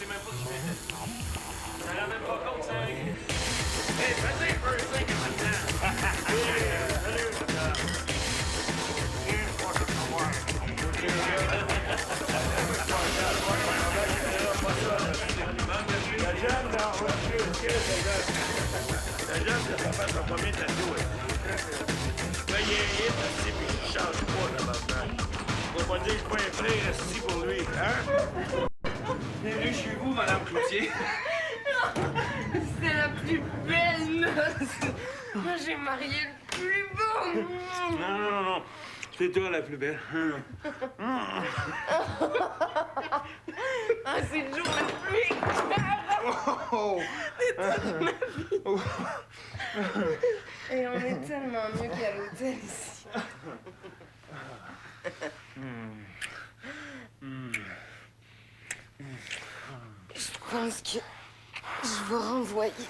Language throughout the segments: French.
sais même pas qui c'était. Ça rend même pas compte, ça arrive. Hey, vas-y, first thing in the town. Salut, madame. La jeune, non, la jeune, ça va faire son premier tatou. Là, il est assis, puis il change pas, d'abord. On va pas dire que je suis pas un frère assis pour lui, hein? Bienvenue chez vous, Madame Cloutier. C'est la plus belle noce. Moi, j'ai marié le plus beau. Non. C'est toi la plus belle. Ah, c'est le jour le plus écœurant de toute ma vie. Et on est tellement mieux qu'à l'hôtel ici. Je pense que je vais renvoyer.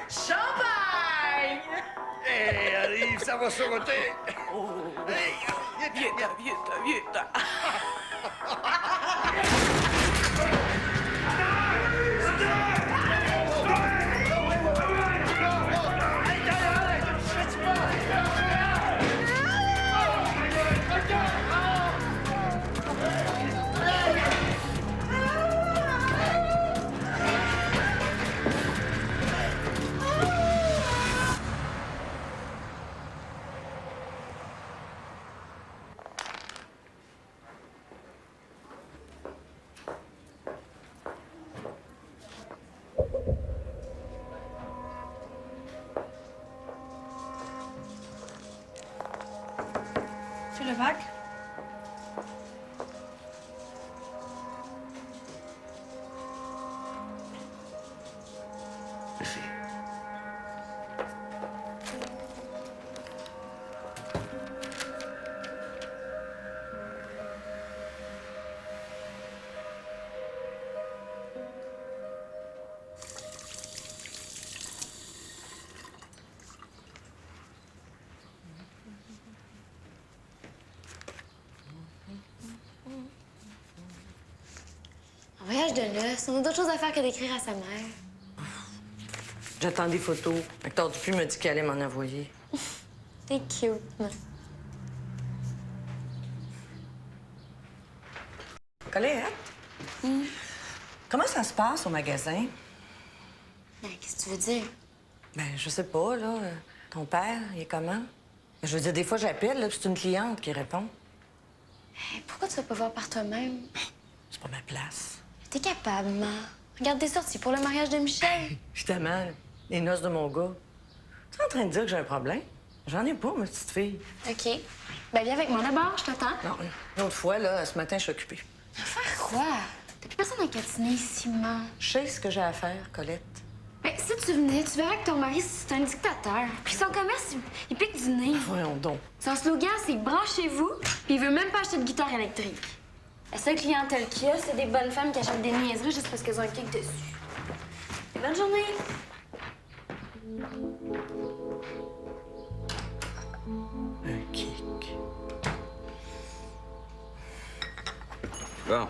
Champagne! Hey, arrive, ça va sauter. Hey, Viens, viens. Tu le vague? Merci. Un voyage de noces, on a d'autres choses à faire que d'écrire à sa mère. J'attends des photos. Hector Dupuis m'a dit qu'il allait m'en envoyer. T'es cute. Colette? Comment ça se passe au magasin? Ben, qu'est-ce que tu veux dire? Ben, je sais pas, là. Ton père, il est comment? Je veux dire, des fois, j'appelle, là, puis c'est une cliente qui répond. Hey, pourquoi tu vas pas voir par toi-même? C'est pas ma place. T'es capable, ma. Regarde, t'es sortie pour le mariage de Michel. Justement, les noces de mon gars. Tu es en train de dire que j'ai un problème? J'en ai pas, ma petite fille. OK. Ben, viens avec moi d'abord, je t'attends. Non, une autre fois, là, ce matin, je suis occupée. Faire quoi? T'as plus personne à catiner ici, ma. Je sais ce que j'ai à faire, Colette. Ben, si tu venais, tu verrais que ton mari, c'est un dictateur. Puis son commerce, il pique du nez. Voyons donc. Son slogan, c'est « Branchez-vous », puis il veut même pas acheter de guitare électrique. La seule clientèle qu'il y a, c'est des bonnes femmes qui achètent des niaiseries juste parce qu'elles ont un kick dessus. Bonne journée! Un kick. Bon,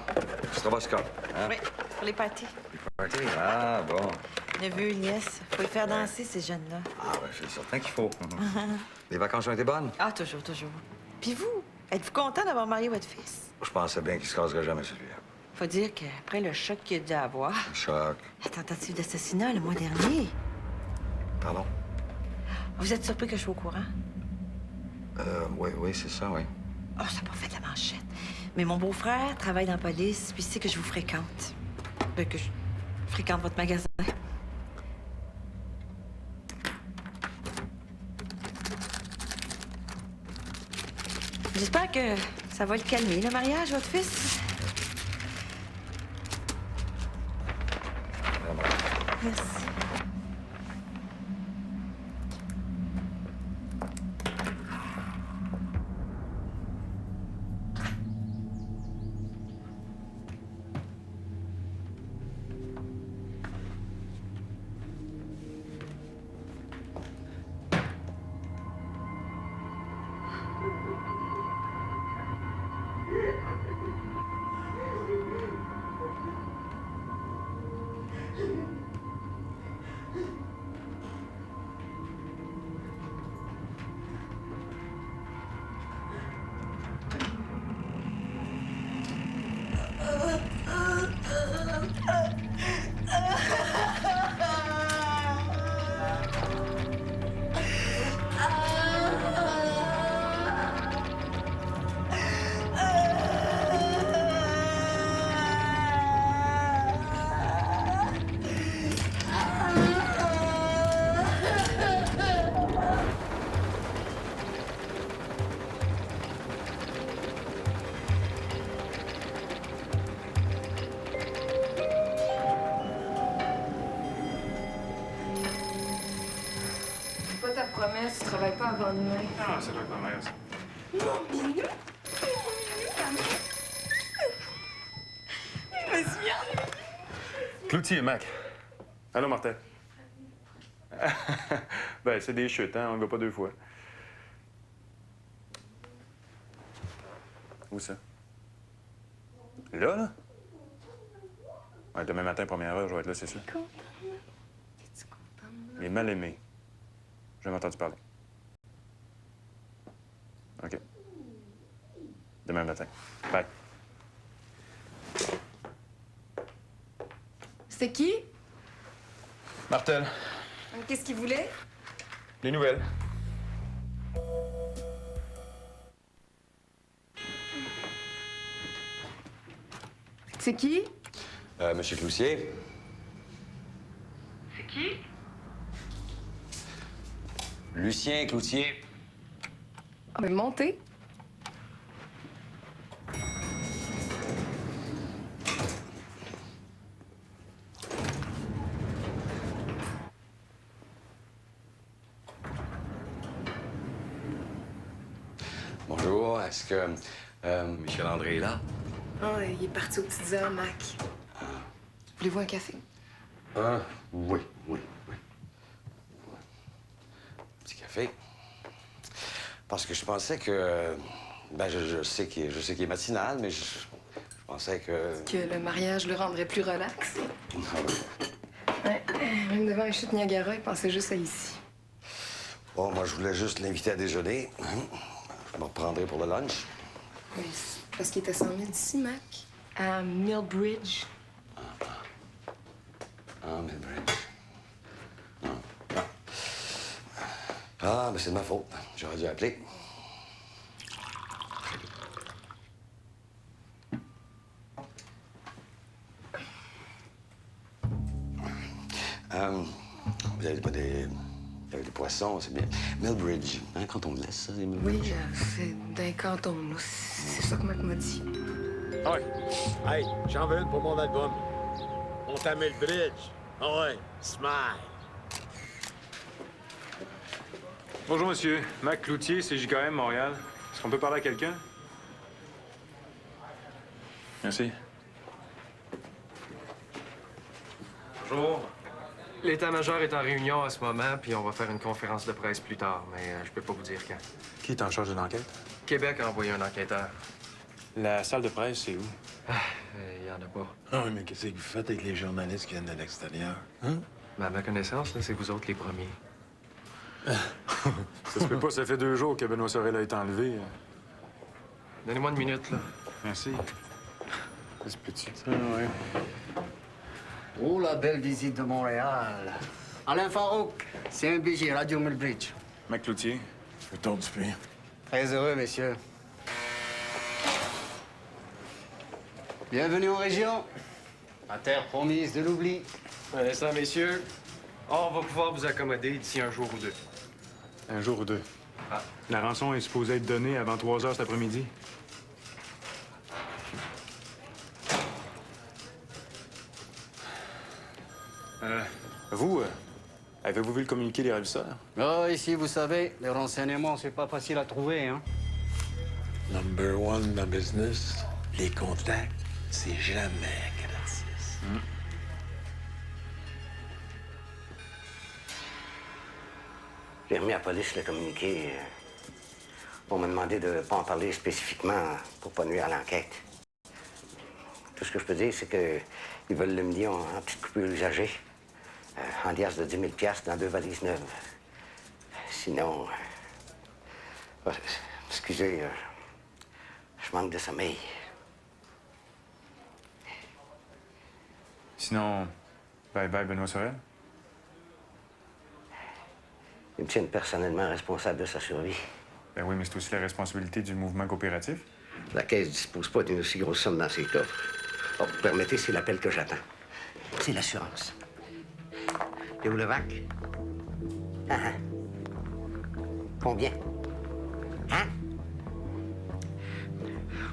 tu travailles quand? Hein? Oui, pour les parties. Party? Ah, bon. Neveu, nièce, faut les faire danser, ces jeunes-là. Ah, ben, c'est certain qu'il faut. Les vacances ont été bonnes? Ah, toujours. Puis vous, êtes-vous content d'avoir marié votre fils? Je pensais bien qu'il se caserait jamais, celui-là. Faut dire qu'après le choc qu'il a dû avoir, Un choc. la tentative d'assassinat le mois dernier, Pardon? vous êtes surpris que je sois au courant? Oui, c'est ça, oui. Oh, ça n'a pas fait de la manchette. Mais mon beau-frère travaille dans la police, puis il sait que je vous fréquente. Que je fréquente votre magasin. J'espère que ça va le calmer, le mariage, votre fils. Vraiment. Merci. Pas ta promesse, tu travailles pas avant demain. Ah, c'est vrai que ma mère, ça. Cloutier, Mac. Allô, Martin. Ben, c'est des chutes, hein? On ne va pas deux fois. Où ça? Là, là? Ouais, demain matin, première heure, je vais être là, c'est sûr. T'es-tu content? Il est mal aimé. Je m'ai entendu parler. OK. Demain matin. Bye. C'était qui? Martel, Qu'est-ce qu'il voulait? les nouvelles. C'est qui? Monsieur Cloutier? C'est qui? Lucien Cloutier. Ah, ben montez. Bonjour, est-ce que Michel André est là? Ah, il est parti aux petites heures, Mac. Voulez-vous un café? Ah, oui. Petit café. Parce que je pensais que... Ben, je sais qu'il est matinal, mais je pensais que... Que le mariage le rendrait plus relax. Ah oui. Ouais, même devant les chutes Niagara, il pensait juste à ici. Bon, moi, je voulais juste l'inviter à déjeuner. Je me reprendrai pour le lunch. Oui, c'est parce qu'il était 100 000 d'ici, Mac. À Millbridge. Ah, Millbridge. Ah, mais c'est de ma faute. J'aurais dû appeler. Vous avez pas des... Vous avez des poissons, c'est bien. Millbridge, hein, quand on me laisse, ça, c'est Millbridge. Oui, c'est d'un canton, là. C'est ça que Mac m'a dit. Ah ouais. Hey, j'en veux une pour mon album. On t'a mis le bridge. Ah ouais, smile. Bonjour, monsieur. Mac Cloutier, c'est JKM Montréal. Est-ce qu'on peut parler à quelqu'un? Merci. Bonjour. L'état-major est en réunion en ce moment, puis on va faire une conférence de presse plus tard, mais je peux pas vous dire quand. Qui est en charge de l'enquête? Québec a envoyé un enquêteur. La salle de presse, c'est où? Il y en a pas. Ah oui, mais qu'est-ce que vous faites avec les journalistes qui viennent de l'extérieur? Hein? Mais à ma connaissance, là, c'est vous autres les premiers. Ça se peut pas, ça fait 2 jours que Benoît Sorel a été enlevé. Donnez-moi une minute, là. Merci. Ça se peut-tu? Ah ouais. Oh, la belle visite de Montréal. Alain Farouk, CNBJ, Radio Millbridge. Mac Cloutier. Le tour du pays. Très heureux, messieurs. Bienvenue en région. La terre promise de l'oubli. Un instant, messieurs. On va pouvoir vous accommoder d'ici un jour ou deux. Un jour ou deux. Ah. La rançon est supposée être donnée avant 3 heures cet après-midi. Vous, avez-vous vu le communiqué des ravisseurs? Ah, ici, vous savez, les renseignements, c'est pas facile à trouver, hein. Number one dans le business, les contacts, c'est jamais gratis. J'ai remis à la police le communiqué pour me demander de ne pas en parler spécifiquement pour pas nuire à l'enquête. Tout ce que je peux dire, c'est qu'ils veulent le million en petites coupures usagées, en liasses de 10 000 $ dans 2 valises neuves. Sinon... excusez, je manque de sommeil. Sinon, bye-bye Benoît Sorel. Ils me tiennent personnellement responsable de sa survie. Ben oui, mais c'est aussi la responsabilité du mouvement coopératif. La Caisse dispose pas d'une aussi grosse somme dans ses coffres. Oh, vous permettez, c'est l'appel que j'attends. C'est l'assurance. Et où le vac? Ah, ah. Combien? Hein?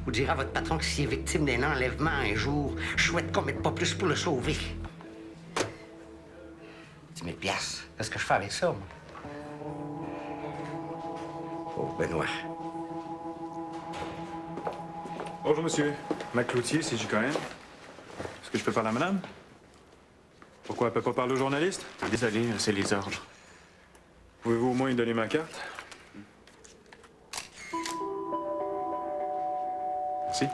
Vous direz à votre patron que s'il est victime d'un enlèvement un jour, je souhaite qu'on mette pas plus pour le sauver. 10 000 piastres. Qu'est-ce que je fais avec ça, moi? Oh, Benoît. Bonjour, monsieur. Mac Cloutier, c'est JKM. Est-ce que je peux parler à madame? Pourquoi elle peut pas parler aux journalistes? Désolé, c'est les ordres. Pouvez-vous au moins lui donner ma carte? Merci.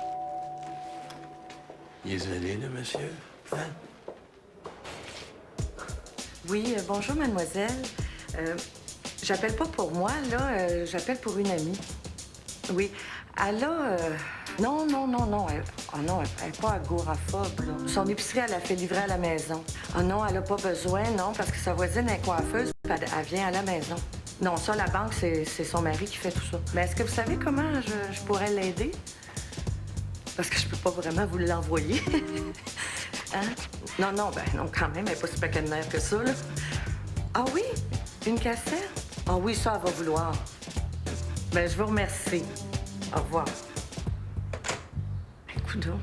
Désolé, là, monsieur. Hein? Oui, bonjour, mademoiselle. J'appelle pas pour moi, là. J'appelle pour une amie. Oui. Elle a... Non. Non, elle n'est pas agoraphobe, là. Son épicerie, elle l'a fait livrer à la maison. Ah non, elle n'a pas besoin, non, parce que sa voisine est coiffeuse, puis elle vient à la maison. Non, ça, la banque, c'est son mari qui fait tout ça. Mais est-ce que vous savez comment je pourrais l'aider? Parce que je peux pas vraiment vous l'envoyer. Hein? Non, non, quand même, elle n'est pas si pacanaire que ça, là. Ah oui? Une cassette? Ah oui, ça, elle va vouloir. Ben, je vous remercie. Au revoir. Coudonc.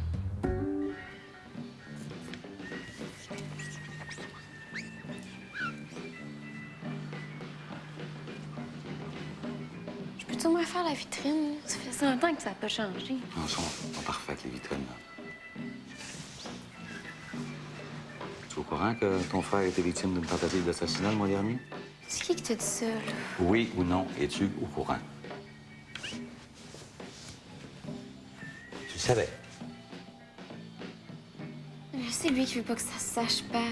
Je peux-tu au moins faire la vitrine? Ça fait si longtemps que ça n'a pas changé. Non, sont parfaites, les vitrines. Tu es au courant que ton frère a été victime d'une tentative d'assassinat le mois dernier? C'est qui t'a dit ça, là? Oui ou non, es-tu au courant? Tu le savais? C'est lui qui veut pas que ça se sache pas.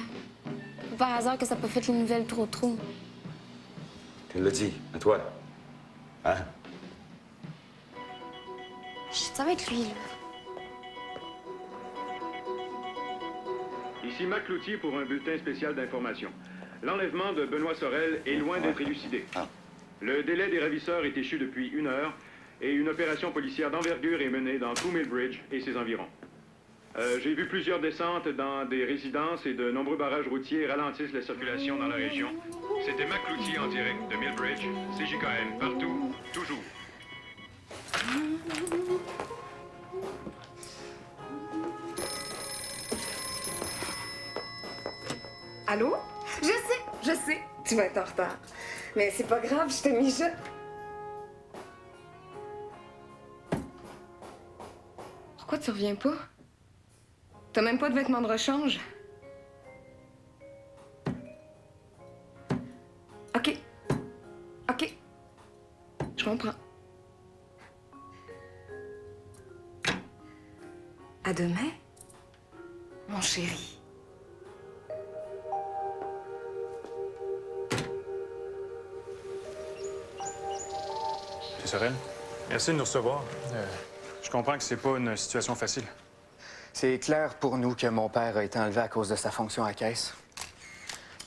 Ou par hasard que ça n'a pas fait les nouvelles trop. Tu l'as dit, à toi. Hein? Ça va être lui, là. Ici Mac Cloutier pour un bulletin spécial d'information. L'enlèvement de Benoît Sorel est loin d'être élucidé. Le délai des ravisseurs est échu depuis 1 heure et une opération policière d'envergure est menée dans tout Millbridge et ses environs. J'ai vu plusieurs descentes dans des résidences et de nombreux barrages routiers ralentissent la circulation dans la région. C'était Mac Cloutier en direct de Millbridge, CJKM, partout, toujours. Allô? Je sais, tu vas être en retard. Mais c'est pas grave, je te mijote. Pourquoi tu reviens pas? T'as même pas de vêtements de rechange? OK. Je comprends. À demain, mon chéri. C'est Sorel. Merci de nous recevoir. Je comprends que c'est pas une situation facile. C'est clair pour nous que mon père a été enlevé à cause de sa fonction à caisse.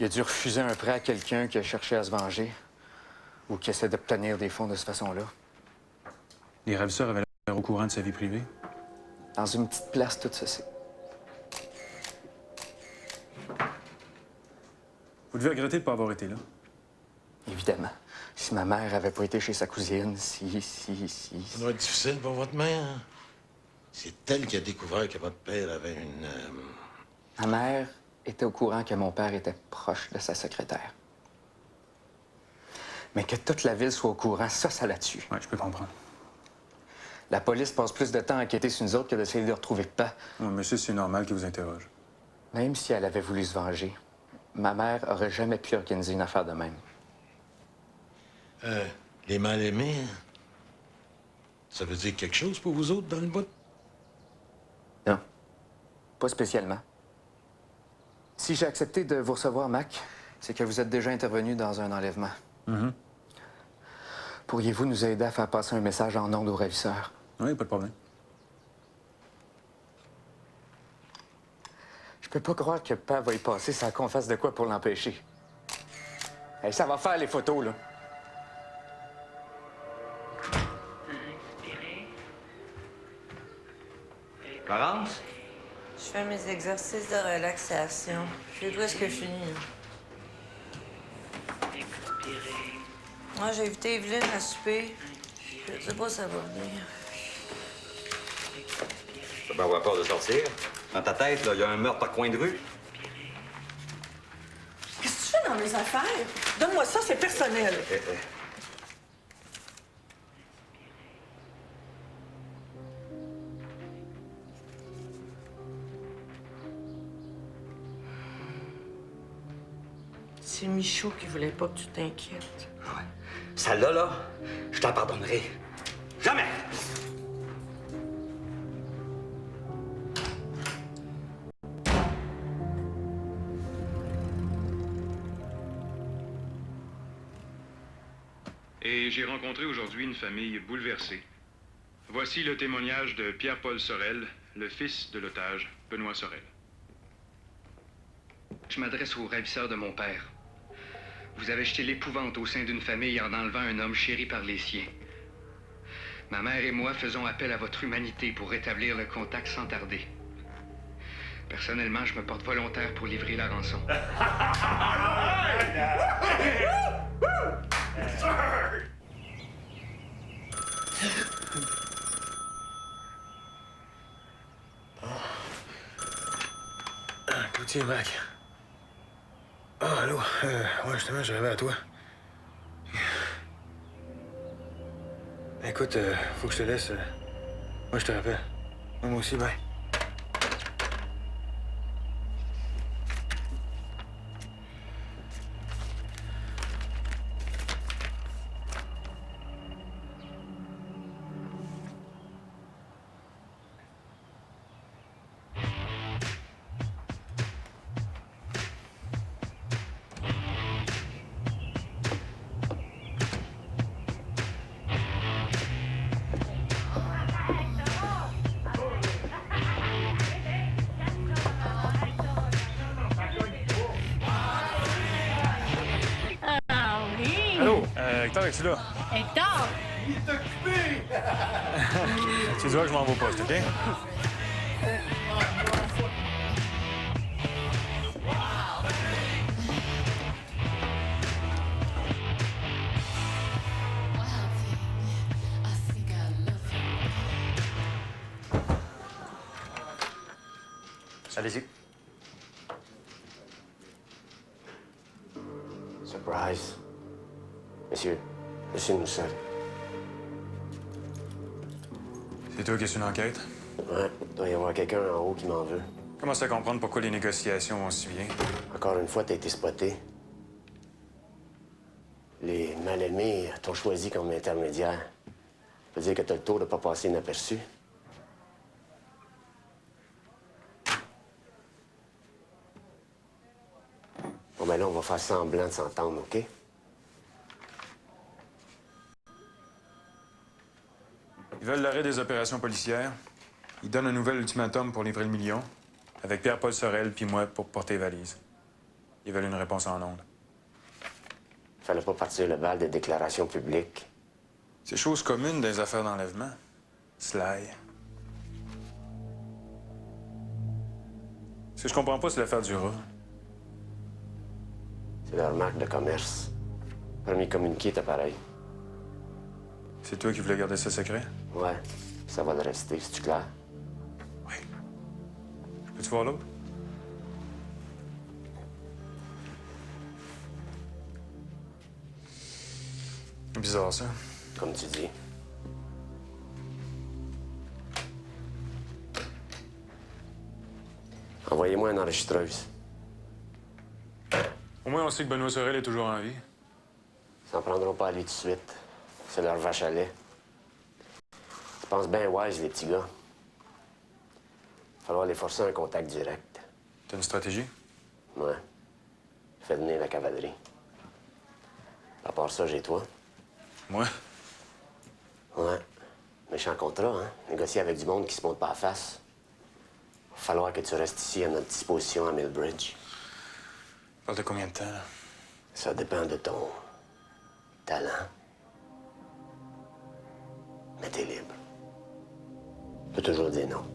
Il a dû refuser un prêt à quelqu'un qui a cherché à se venger ou qui essaie d'obtenir des fonds de cette façon-là. Les ravisseurs avaient l'air au courant de sa vie privée. Dans une petite place, tout ceci. Vous devez regretter de ne pas avoir été là. Évidemment. Si ma mère avait pas été chez sa cousine, si... Ça doit être difficile pour votre mère. Hein? C'est elle qui a découvert que votre père avait une... Ma mère était au courant que mon père était proche de sa secrétaire. Mais que toute la ville soit au courant, ça la tue. Oui, je peux comprendre. La police passe plus de temps à enquêter sur nous autres que d'essayer de retrouver pas. Oui, monsieur, c'est normal qu'il vous interroge. Même si elle avait voulu se venger, ma mère aurait jamais pu organiser une affaire de même. Les mal-aimés, hein? Ça veut dire quelque chose pour vous autres dans le bout? Non, pas spécialement. Si j'ai accepté de vous recevoir, Mac, c'est que vous êtes déjà intervenu dans un enlèvement. Pourriez-vous nous aider à faire passer un message en ondes aux ravisseurs? Oui, pas de problème. Je peux pas croire que Papa va y passer sans qu'on fasse de quoi pour l'empêcher. Hey, ça va faire les photos, là. Florence? Je fais mes exercices de relaxation. Je suis presque fini. Moi, j'ai invité Evelyne à souper. Je sais pas si ça va venir. T'as pas avoir peur de sortir? Dans ta tête, il y a un meurtre à coin de rue. Qu'est-ce que tu fais dans mes affaires? Donne-moi ça, c'est personnel. C'est Michaud qui voulait pas que tu t'inquiètes. Ouais. Celle-là, là, je t'en pardonnerai. Jamais! Et j'ai rencontré aujourd'hui une famille bouleversée. Voici le témoignage de Pierre-Paul Sorel, le fils de l'otage, Benoît Sorel. Je m'adresse au ravisseur de mon père. Vous avez jeté l'épouvante au sein d'une famille en enlevant un homme chéri par les siens. Ma mère et moi faisons appel à votre humanité pour rétablir le contact sans tarder. Personnellement, je me porte volontaire pour livrer la rançon. Cloutier, Mac. Ah, allô? Ouais, justement, j'arrivais à toi. Écoute, faut que je te laisse. Moi, je te rappelle. Moi aussi, bye. Hector, es-tu là? Hector! Il est occupé! Tu dis que je m'en vais au poste, OK? Allez-y. Surprise. Monsieur, laissez-nous seul. C'est toi qui es sur une enquête? Ouais, il doit y avoir quelqu'un en haut qui m'en veut. Commence à comprendre pourquoi les négociations vont si bien. Encore une fois, t'as été spoté. Les mal-aimés t'ont choisi comme intermédiaire. Ça veut dire que t'as le tour de pas passer inaperçu. Bon, ben là, on va faire semblant de s'entendre, OK? Ils veulent l'arrêt des opérations policières. Ils donnent un nouvel ultimatum pour livrer le million, avec Pierre-Paul Sorel puis moi pour porter valise. Ils veulent une réponse en ondes. Fallait pas partir le bal des déclarations publiques. C'est chose commune des affaires d'enlèvement. Sly. Ce que je comprends pas, c'est l'affaire du rat. C'est leur marque de commerce. Premier communiqué était pareil. C'est toi qui voulais garder ça secret? Ouais, ça va le rester, c'est-tu clair? Oui. Peux-tu voir l'autre? Bizarre, ça. Comme tu dis. Envoyez-moi une enregistreuse. Au moins, on sait que Benoît Sorel est toujours en vie. Ils s'en prendront pas à lui tout de suite. C'est leur vache à lait. Ils pensent bien wise, les petits gars. Il va falloir les forcer à un contact direct. T'as une stratégie? Ouais. Fais venir la cavalerie. À part ça, j'ai toi. Moi? Ouais. Méchant contrat, hein? Négocier avec du monde qui se monte pas à face. falloir que tu restes ici à notre disposition à Millbridge. Parle de combien de temps, là? Ça dépend de ton talent. Mais t'es libre. Tu peux toujours dire non.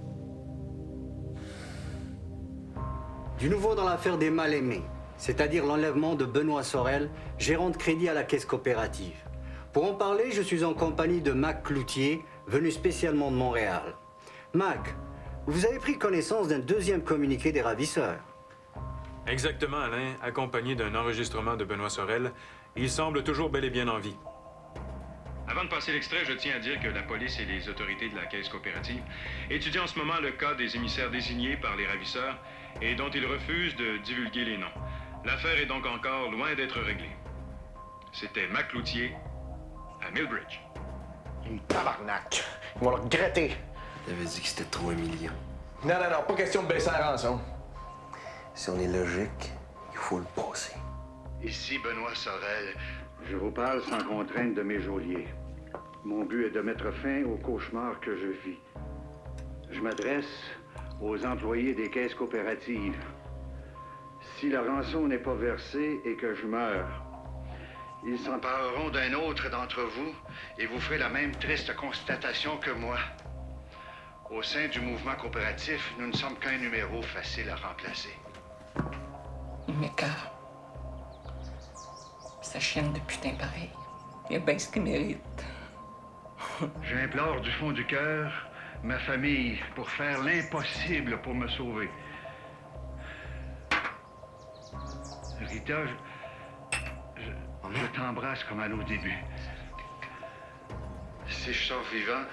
Du nouveau dans l'affaire des mal-aimés, c'est-à-dire l'enlèvement de Benoît Sorel, gérant de crédit à la Caisse coopérative. Pour en parler, je suis en compagnie de Mac Cloutier, venu spécialement de Montréal. Mac, vous avez pris connaissance d'un deuxième communiqué des ravisseurs. Exactement, Alain, accompagné d'un enregistrement de Benoît Sorel. Il semble toujours bel et bien en vie. Avant de passer l'extrait, je tiens à dire que la police et les autorités de la Caisse coopérative étudient en ce moment le cas des émissaires désignés par les ravisseurs et dont ils refusent de divulguer les noms. L'affaire est donc encore loin d'être réglée. C'était Mac Cloutier à Millbridge. Tabarnak! Ils vont le regretter! T'avais dit que c'était trop humiliant. Non, pas question de baisser la rançon. Si on est logique, il faut le passer. Ici Benoît Sorel. Je vous parle sans contrainte de mes geôliers. Mon but est de mettre fin au cauchemar que je vis. Je m'adresse aux employés des caisses coopératives. Si la rançon n'est pas versée et que je meurs, ils s'empareront d'un autre d'entre vous et vous ferez la même triste constatation que moi. Au sein du mouvement coopératif, nous ne sommes qu'un numéro facile à remplacer. Mais quand ça chienne de putain pareil, il a bien ce qu'il mérite. J'implore du fond du cœur ma famille pour faire l'impossible pour me sauver. Rita, je t'embrasse comme à nos débuts. Si je sors vivant,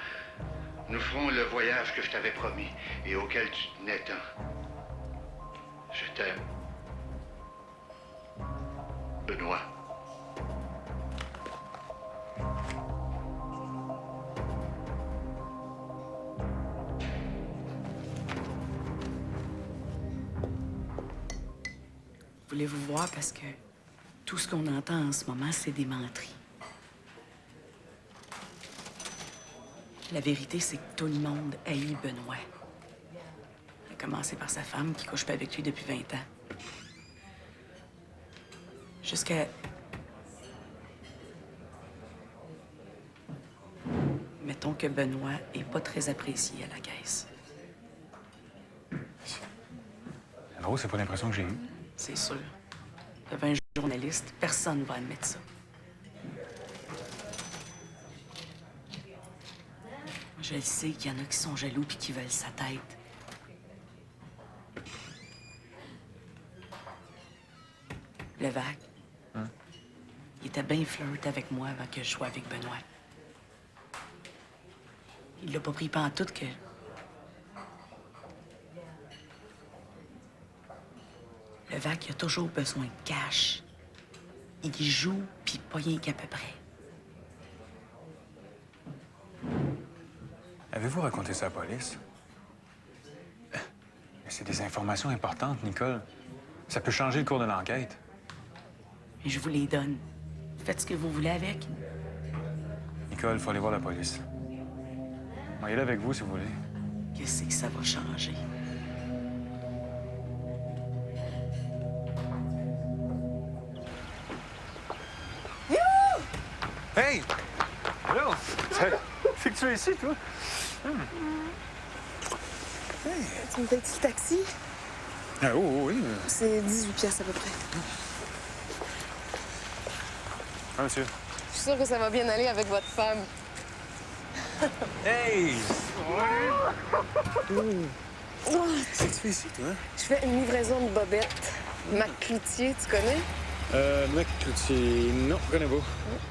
nous ferons le voyage que je t'avais promis et auquel tu tenais tant. Je t'aime. Benoît. Voulez-vous voir parce que tout ce qu'on entend en ce moment, c'est des menteries. La vérité, c'est que tout le monde haït Benoît. Il a commencé par sa femme qui couche pas avec lui depuis 20 ans. Jusqu'à... Mettons que Benoît est pas très apprécié à la caisse. Alors, c'est pas l'impression que j'ai eue. C'est sûr. Devant un journaliste, personne ne va admettre ça. Je le sais qu'il y en a qui sont jaloux puis qui veulent sa tête. Levac, il était bien flirt avec moi avant que je sois avec Benoît. Il l'a pas pris pantoute que... Levac, il a toujours besoin de cash. Il joue, puis pas rien qu'à peu près. Avez-vous raconté ça à la police? Mais c'est des informations importantes, Nicole. Ça peut changer le cours de l'enquête. Et je vous les donne. Faites ce que vous voulez avec. Nicole, il faut aller voir la police. On va y aller avec vous, si vous voulez. Qu'est-ce que ça va changer? Hey! Allô? C'est que tu es ici, toi? Tu me payes-tu le taxi? Ah, oui. C'est 18 piastres à peu près. Ah, monsieur. Je suis sûre que ça va bien aller avec votre femme. Hey! Oh, Qu'est-ce que tu fais ici, toi? je fais une livraison de bobettes. Mac Cloutier, tu connais? Mac Cloutier, non, je connais pas.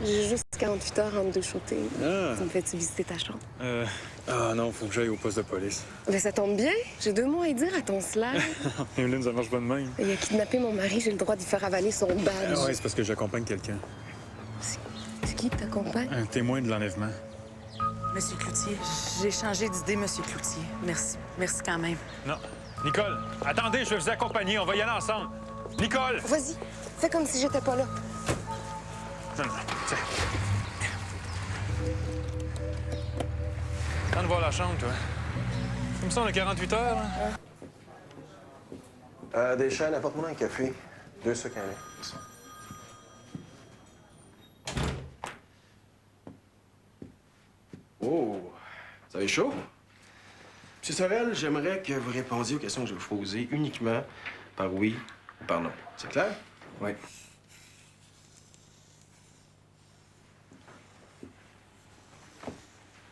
J'ai juste 48 heures entre deux shootings. Ah. Tu me fais-tu visiter ta chambre? Non, faut que j'aille au poste de police. Ben, ça tombe bien. J'ai 2 mots à dire à ton slash. Emeline, ça marche pas de même. Il a kidnappé mon mari, j'ai le droit d'y faire avaler son badge. Ouais, c'est parce que j'accompagne quelqu'un. C'est qui que t'accompagne? Un témoin de l'enlèvement. Monsieur Cloutier, j'ai changé d'idée, Monsieur Cloutier. Merci. Merci quand même. Non. Nicole, attendez, je vais vous accompagner. On va y aller ensemble. Nicole! Vas-y, fais comme si j'étais pas là. Non, tiens. Attends de voir la chambre, toi. Comme ça, on a 48 heures, hein? Des chaînes, apporte-moi un café. 2 sucres en lait. Oh, vous avez chaud? Monsieur Sorel, j'aimerais que vous répondiez aux questions que je vais vous poser uniquement par oui ou par non. C'est clair? Oui.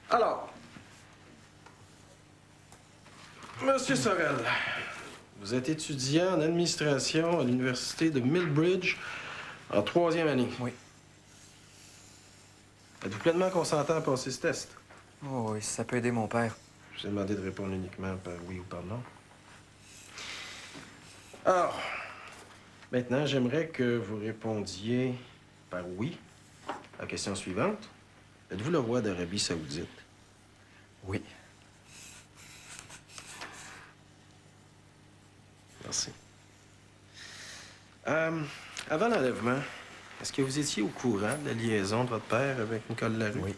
Alors, Monsieur Sorel, vous êtes étudiant en administration à l'université de Millbridge en 3e année. Oui. Êtes-vous pleinement consentant à passer ce test? Oh oui, ça peut aider mon père. Je vous ai demandé de répondre uniquement par oui ou par non. Alors, maintenant, j'aimerais que vous répondiez par oui à la question suivante. Êtes-vous le roi d'Arabie Saoudite? Oui. Merci. Avant l'enlèvement, est-ce que vous étiez au courant de la liaison de votre père avec Nicole Larue? Oui.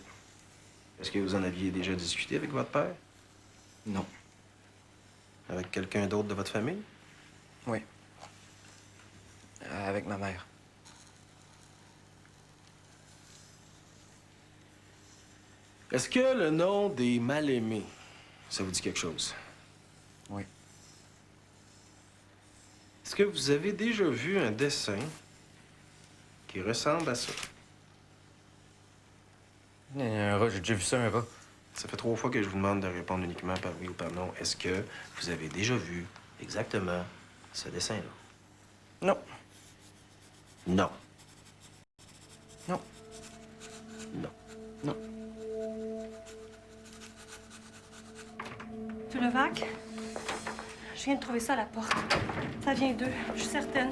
Est-ce que vous en aviez déjà discuté avec votre père? Non. Avec quelqu'un d'autre de votre famille? Oui. Avec ma mère. Est-ce que le nom des mal-aimés, ça vous dit quelque chose? Oui. Est-ce que vous avez déjà vu un dessin qui ressemble à ça? Un rat, j'ai déjà vu ça, un rat. Ça fait 3 fois que je vous demande de répondre uniquement par oui ou par non. Est-ce que vous avez déjà vu exactement ce dessin-là? Non. Non. Non. Non. Non. Tu le vac? Je viens de trouver ça à la porte. Ça vient d'eux, je suis certaine.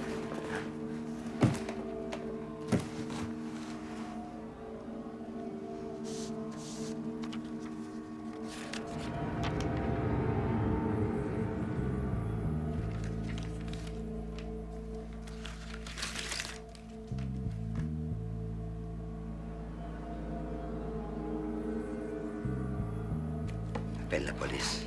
Appelle la police.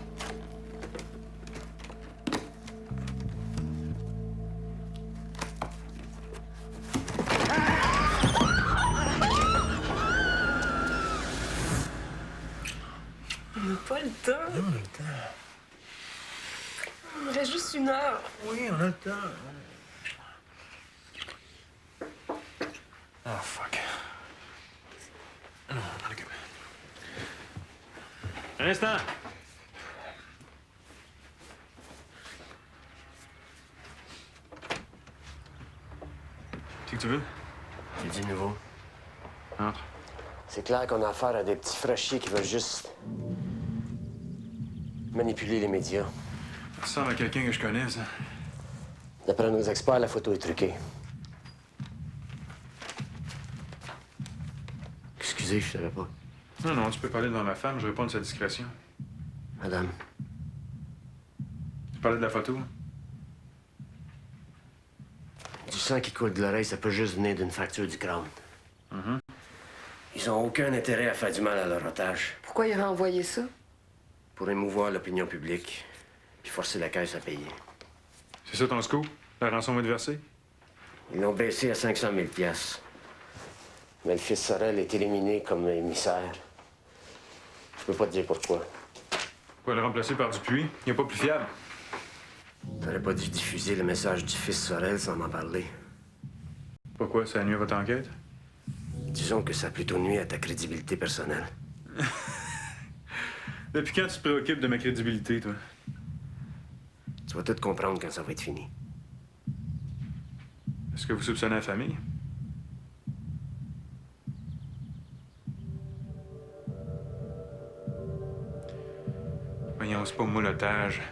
On n'a pas le temps. Non, on a le temps. Il reste juste 1 heure. Oui, on a le temps. Ah, fuck. Non, on occupe. Un instant. Qu'est-ce que tu veux? C'est du nouveau. Entre. C'est clair qu'on a affaire à des petits fraîchiers qui veulent juste manipuler les médias. Ça ressemble à quelqu'un que je connais, ça. D'après nos experts, la photo est truquée. Excusez, je savais pas. Non, non, tu peux parler devant ma femme, je réponds de sa discrétion. Madame. Tu parlais de la photo? Du sang qui coule de l'oreille, ça peut juste venir d'une fracture du crâne. Ils ont aucun intérêt à faire du mal à leur otage. Pourquoi il aurait envoyé ça? Pour émouvoir l'opinion publique, puis forcer la caisse à payer. C'est ça ton scoop? La rançon va être versée? Ils l'ont baissé à 500 000 $. Mais le fils Sorel est éliminé comme émissaire. Je peux pas te dire pourquoi. Pourquoi le remplacer par Dupuis? Il n'est pas plus fiable. T'aurais pas dû diffuser le message du fils Sorel sans en parler. Pourquoi? Ça nuit à votre enquête? Disons que ça a plutôt nuit à ta crédibilité personnelle. Depuis quand tu te préoccupes de ma crédibilité, toi? Tu vas tout comprendre quand ça va être fini. Est-ce que vous soupçonnez la famille? Voyons, c'est pas moi l'otage.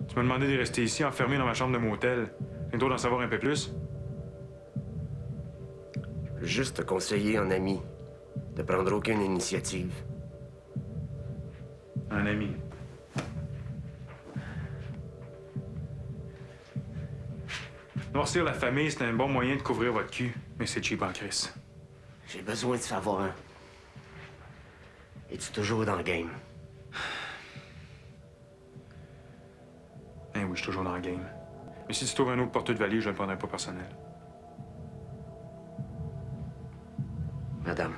Tu m'as demandé de rester ici, enfermé dans ma chambre de motel. Viens-toi d'en savoir un peu plus. Je veux juste te conseiller en ami de prendre aucune initiative. Un ami. Noircir la famille, c'est un bon moyen de couvrir votre cul, mais c'est cheap en crise. J'ai besoin de savoir un. Es-tu toujours dans le game? Eh oui, je suis toujours dans le game. Mais si tu trouves un autre porteur de valise, je ne le prendrai pas personnel. Madame.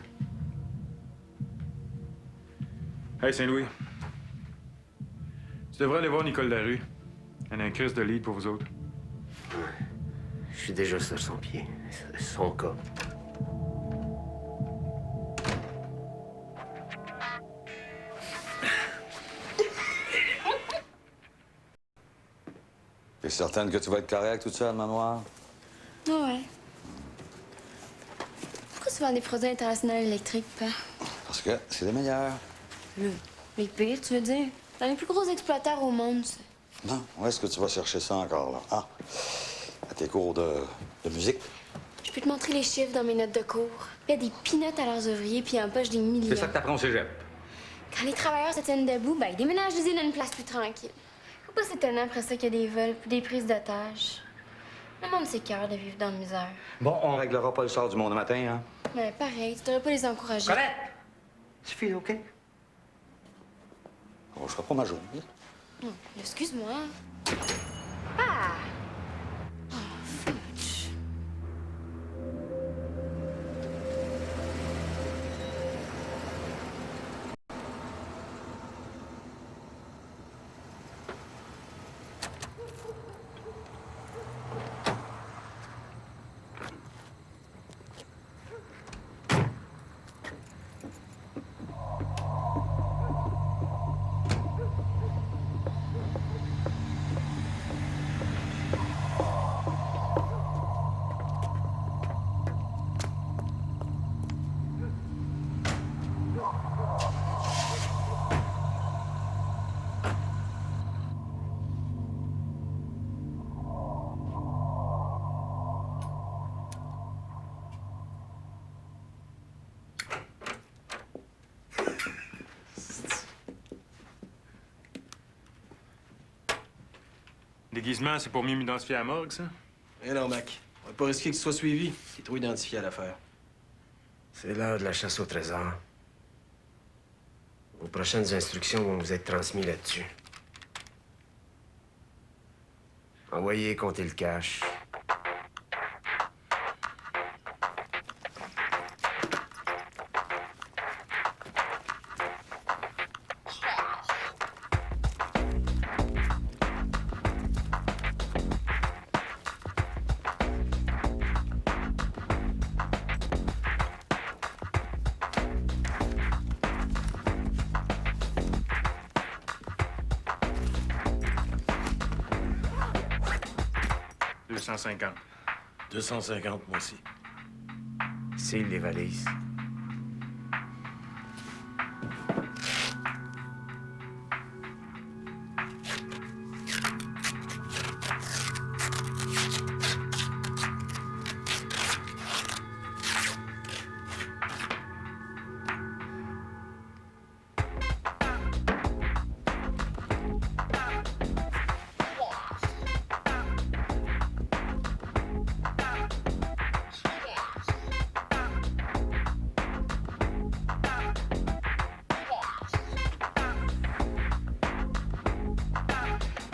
Hey, Saint-Louis. Tu devrais aller voir Nicole Larue. Elle a un crise de lead pour vous autres. Ouais. Je suis déjà sur son pied. Son cas. T'es certaine que tu vas être correct toute seule, Manoir? Ah ouais. Pourquoi tu vends des produits internationaux électriques, père? Parce que c'est les meilleurs. Les pires, tu veux dire? Dans les plus gros exploiteurs au monde, ça. Non, où est-ce que tu vas chercher ça encore, là? Ah, à tes cours de musique? Je peux te montrer les chiffres dans mes notes de cours. Il y a des peanuts à leurs ouvriers, puis ils empochent des millions. C'est ça que t'apprends au cégep. Quand les travailleurs se tiennent debout, ben, ils déménagent l'usine à une place plus tranquille. Faut pas s'étonner après ça qu'il y a des vols puis des prises d'otages. Le monde s'écœure de vivre dans la misère. Bon, on réglera pas le sort du monde matin, hein? Mais pareil, tu devrais pas les encourager. Correct! Suffit, OK? Oh, je ferai pas ma journée. Excuse-moi. Ah! Oh, fudge. Déguisement, c'est pour mieux m'identifier à la morgue, ça? Eh non, Mac. On va pas risquer qu'il soit suivi. Il est trop identifié à l'affaire. C'est l'heure de la chasse au trésor. Vos prochaines instructions vont vous être transmises là-dessus. Envoyez compter le cash. « 250. 250, moi aussi. Seal les valises.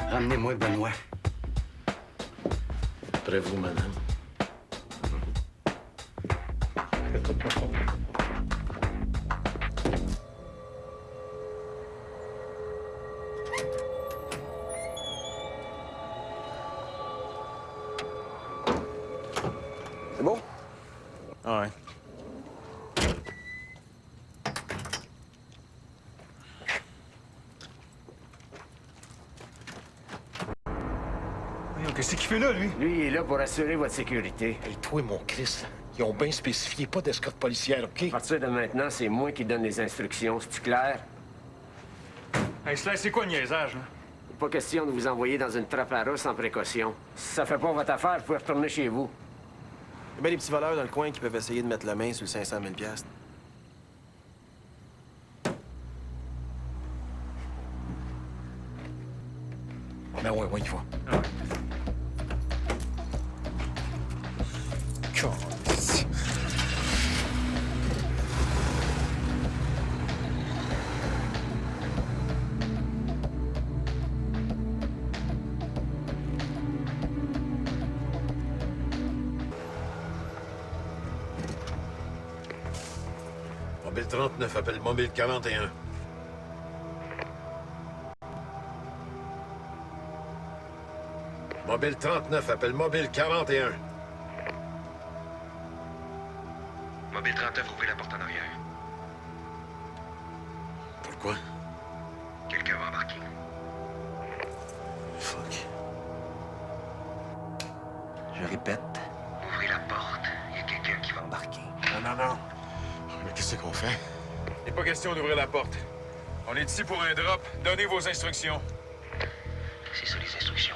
Ramenez-moi Benoît. Après vous, madame. C'est bon? Ah ouais. Qu'est-ce qu'il fait là, lui? Lui, il est là pour assurer votre sécurité. Hey, toi, mon Christ, ils ont bien spécifié pas d'escorte policière, OK? À partir de maintenant, c'est moi qui donne les instructions. C'est-tu clair? Hey, Slash, c'est quoi le niaisage, là? Pas question de vous envoyer dans une trappe à rats sans précaution. Si ça fait pas votre affaire, vous pouvez retourner chez vous. Il y a bien des petits voleurs dans le coin qui peuvent essayer de mettre la main sur le 500 000 $. Ben ouais, il faut. Mobile 39, appelle Mobile 41. Mobile 39, appelle Mobile 41. Mobile 39, ouvrez la porte en arrière. Pourquoi? Quelqu'un va embarquer. Fuck. Je répète. Ouvrez la porte. Il y a quelqu'un qui va embarquer. Non. Mais qu'est-ce qu'on fait? Il n'est pas question d'ouvrir la porte. On est ici pour un drop. Donnez vos instructions. C'est ça, les instructions.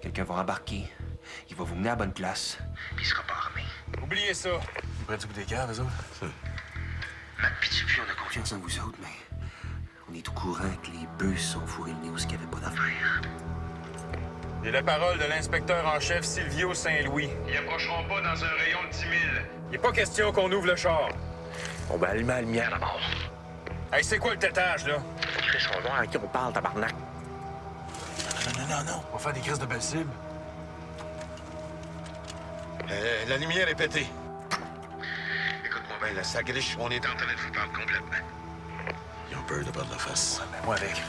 Quelqu'un va embarquer. Il va vous mener à la bonne place. Puis il sera pas armé. Oubliez ça. Ils prennent du bout des caves, eux autres? Matt pis Dupuis, on a confiance en vous autres, mais on est au courant que les bus ont fourré le nez où il n'y avait pas d'affaires. J'ai la parole de l'inspecteur en chef Silvio Saint-Louis. Ils approcheront pas dans un rayon de 10 000. Il n'est pas question qu'on ouvre le char. On va allumer la lumière d'abord. Hey, c'est quoi le tétage, là? Chris, on va voir à qui on parle, tabarnak. Non. On va faire des crises de belles cibles. La lumière est pétée. Écoute-moi bien, la sagriche, on est en train de vous perdre complètement. Ils ont peur de perdre la face. Ben, moi avec.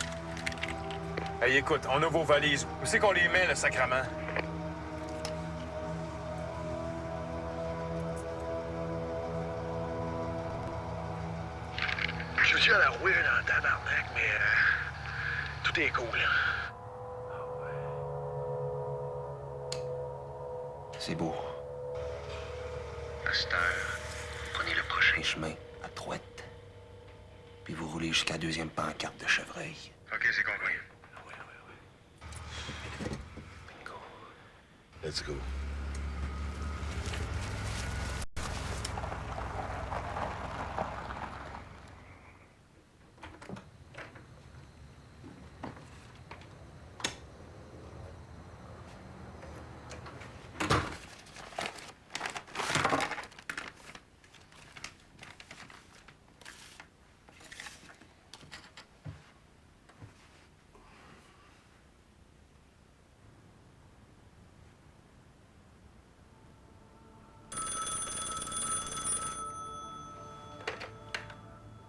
Hey, écoute, on a vos valises. Où c'est qu'on les met, le sacrement? Je suis à la rouille dans le tabarnak, mais tout est cool. C'est beau. À cette heure, prenez le prochain chemin à droite. Puis vous roulez jusqu'à la deuxième pancarte de Chevreuil. OK, c'est compris. Let's go.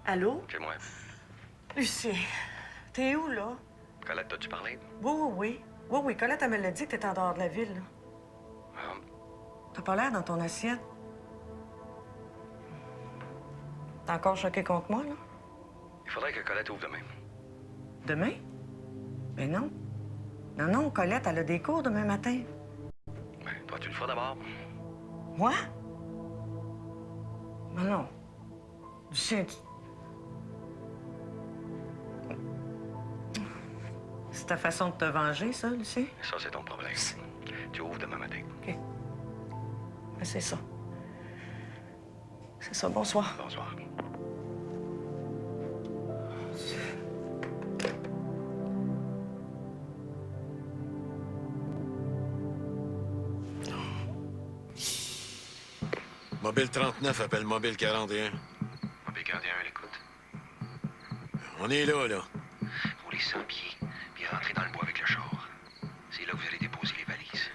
Allô? C'est moi. Lucie, t'es où, là? Colette, t'as-tu parlé? Oui, Colette, elle me l'a dit que t'étais en dehors de la ville, là. T'as pas l'air dans ton assiette. T'es encore choqué contre moi, là? Il faudrait que Colette ouvre demain. Demain? Ben non. Non, Colette, elle a des cours demain matin. Ben, toi, tu le feras d'abord. Moi? Ben non. Lucien, c'est ta façon de te venger, ça, Lucien? Ça, c'est ton problème. Tu ouvres demain matin. OK. Ben, c'est ça. C'est ça. Bonsoir. Bonsoir. Mobile 39, appelle Mobile 41. Mobile 41, l'écoute. On est là. Roulez 100 pieds, puis rentrez dans le bois avec le char. C'est là que vous allez déposer les valises.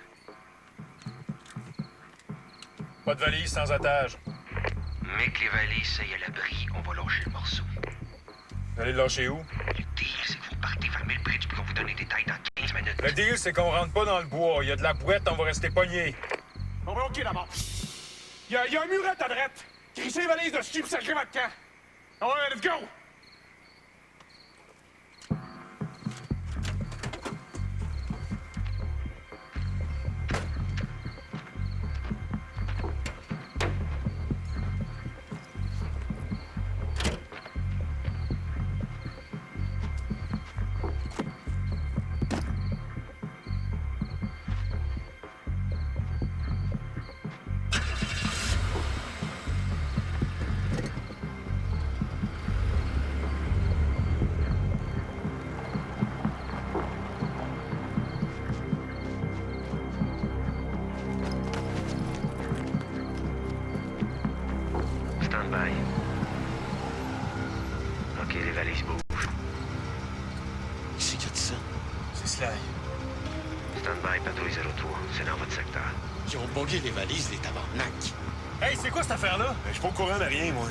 Pas de valise sans otage. Mais que les valises soient à l'abri, on va lâcher le morceau. Vous allez le lâcher où? Le deal, c'est que vous partez fermer le bridge, puis qu'on vous donne des détails dans 15 minutes. Le deal, c'est qu'on rentre pas dans le bois. Il y a de la bouette, on va rester pognés. On va OK d'abord. Il y a un murette à droite. Crissez les valises dessus, puis ça crée votre camp. Ouais, let's go! Stand-by. OK, les valises bougent. Qui c'est qui a dit ça? C'est Sly. Stand-by, patrouille 03. C'est dans votre secteur. Ils ont bogué les valises, les tabarnak. Hey, c'est quoi cette affaire-là? Je suis pas au courant de rien, moi.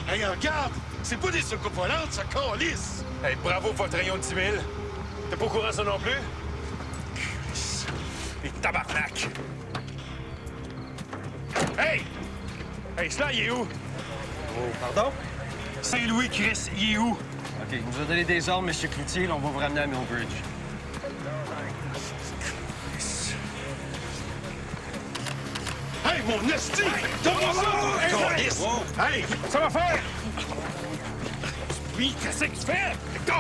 Hey, regarde! C'est pas des soucoupes volantes, ça calisse! Hey, bravo pour votre rayon de 10 000. T'es pas au courant de ça non plus? Les tabarnak! Hey! Hey, cela, il est où? Oh, pardon? Saint-Louis, Chris, il est où? OK, il nous a donné des ordres, M. Cloutier. Là, on va vous ramener à Millbridge. Hey, mon esti! Donne-moi ça! Calisse! Hey, ça va faire! Oui, qu'est-ce que tu fais?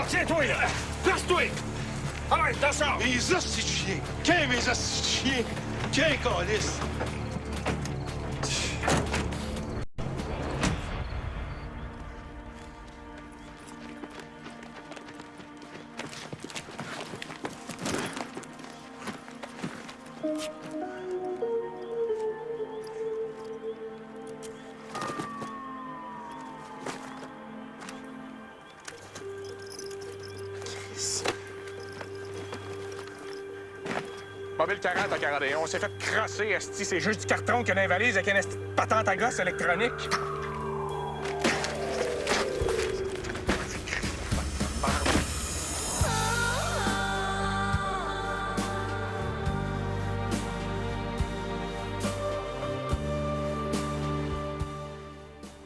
Tiens-toi, là! Place-toi! Allez, dans le char! Les hosties de chien! Qu'est-ce mes hosties de chien? Qu'est-ce calisse? Mobile 40 à 41. On s'est fait crosser, esti. C'est juste du carton qu'il y a dans les valises avec une esti de patente à gosse électronique.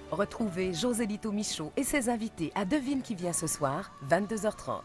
Retrouvez José Lito Michaud et ses invités à Devine qui vient ce soir, 22h30.